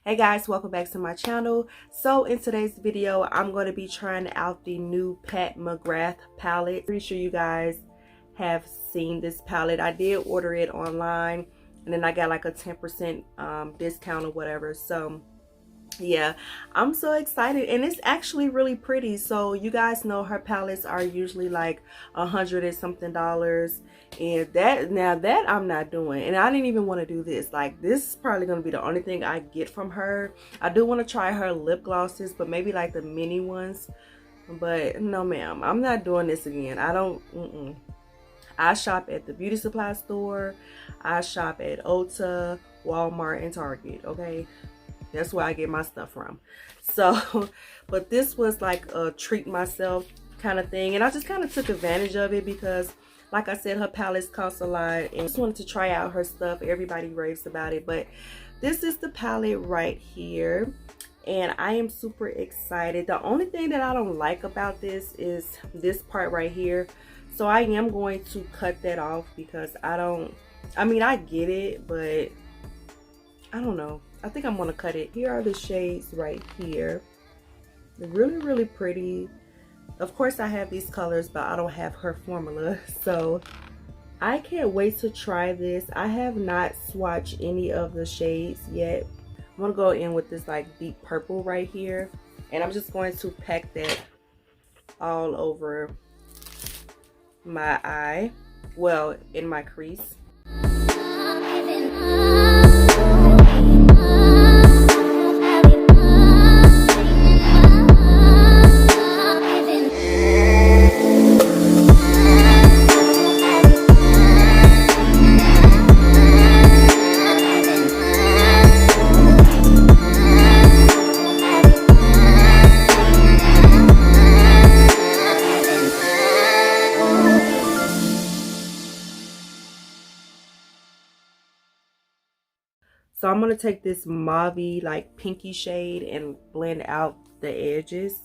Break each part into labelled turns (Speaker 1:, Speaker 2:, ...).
Speaker 1: Hey guys, welcome back to my channel. So in today's video, I'm going to be trying out the new McGrath palette. Pretty sure you guys have seen this palette. I did order it online and then I got like a 10% discount or whatever. So yeah, I'm so excited and it's actually really pretty. So you guys know her palettes are usually like $100 and something, and that I'm not doing, and I didn't even want to do this. Like, this is probably going to be the only thing I get from her. I do want to try her lip glosses, but maybe like the mini ones. But no ma'am, I'm not doing this again. I don't I shop at the beauty supply store, I shop at Ulta, Walmart, and Target. Okay, that's where I get my stuff from. So, but this was like a treat myself kind of thing. And I just kind of took advantage of it because, like I said, her palettes cost a lot. And I just wanted to try out her stuff. Everybody raves about it. But this is the palette right here. And I am super excited. The only thing that I don't like about this is this part right here. So I am going to cut that off because I mean, I get it, but I don't know. I think I'm gonna cut it. Here are the shades right here. They're really, really pretty. Of course, I have these colors, but I don't have her formula. So I can't wait to try this. I have not swatched any of the shades yet. I'm gonna go in with this like deep purple right here. And I'm just going to pack that all over my eye. Well, in my crease. So I'm going to take this mauve like pinky shade and blend out the edges.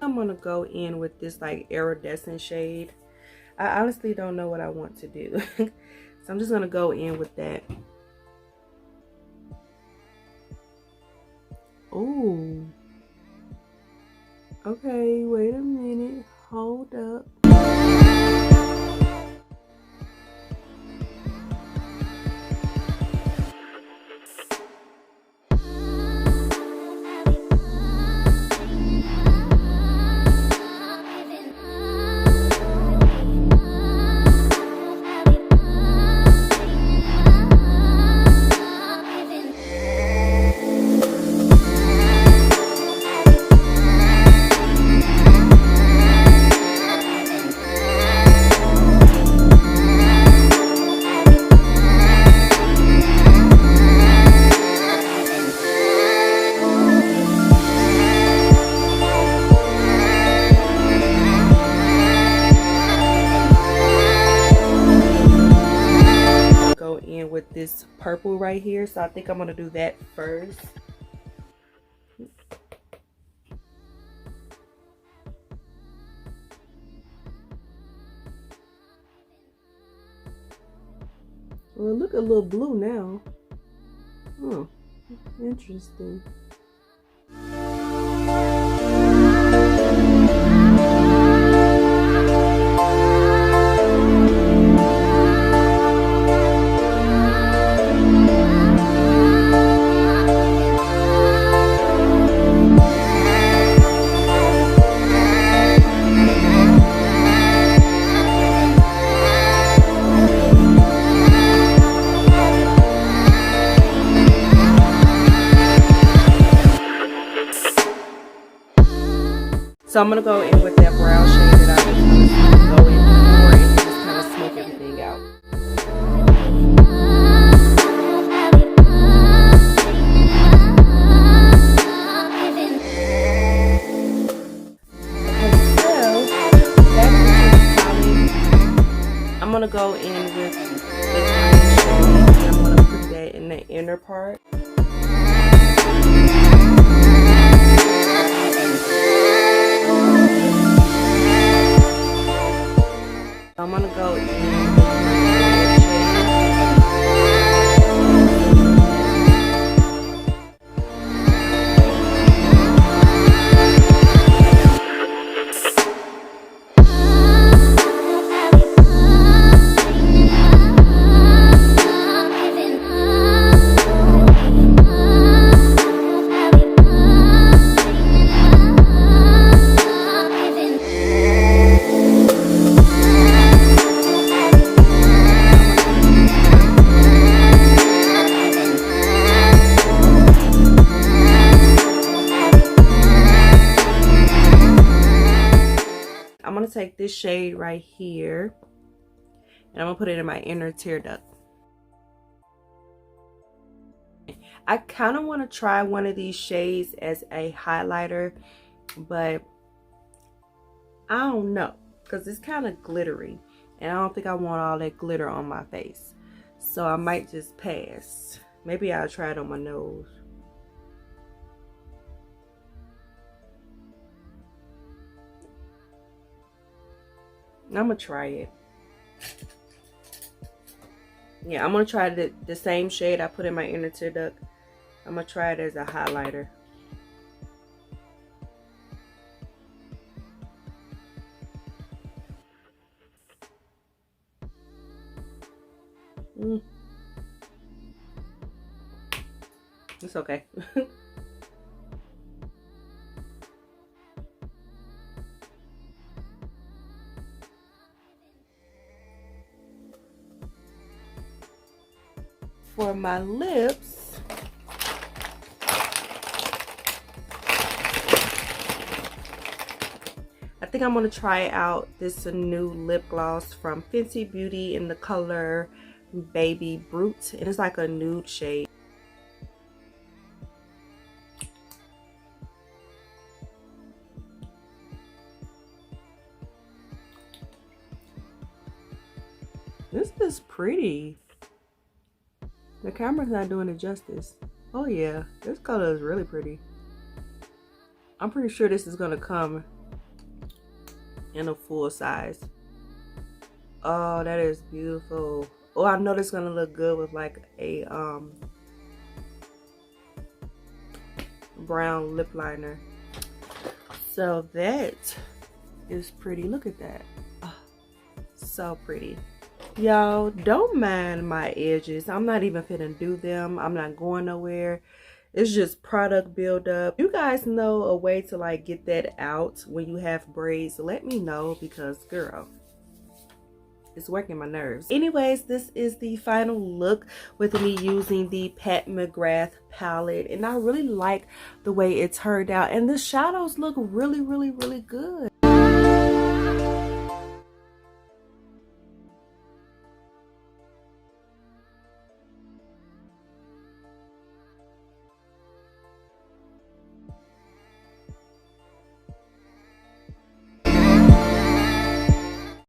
Speaker 1: I'm going to go in with this like iridescent shade. I honestly don't know what I want to do. So I'm just going to go in with that. Oh. Okay, wait a minute. Hold up. With this purple right here, so I think I'm gonna do that first. Well, look a little blue now. Oh, interesting. So I'm going to go in with that brown shade that I was going to go in before and just kind of smoke everything out. Okay, so I'm going to go in with the green shade and I'm going to put that in the inner part. I'm gonna go in with I'm gonna take this shade right here and I'm gonna put it in my inner tear duct. I kind of want to try one of these shades as a highlighter, but I don't know because it's kind of glittery and I don't think I want all that glitter on my face, so I might just pass. Maybe I'll try it on my nose. I'm gonna try it. Yeah, I'm gonna try the same shade I put in my inner tear duct. I'm gonna try it as a highlighter. It's okay. For my lips, I think I'm going to try out this new lip gloss from Fenty Beauty in the color Baby Brut, and it's like a nude shade. This is pretty. The camera's not doing it justice. Oh yeah, this color is really pretty. I'm pretty sure this is gonna come in a full size. Oh, that is beautiful. Oh, I know this is gonna look good with like a brown lip liner. So that is pretty. Look at that. Oh, so pretty. Y'all, don't mind my edges. I'm not even finna do them. I'm not going nowhere. It's just product buildup. You guys know a way to like get that out when you have braids, let me know, because girl, it's working my nerves. Anyways, this is the final look with me using the Pat McGrath palette, and I really like the way it turned out, and the shadows look really good.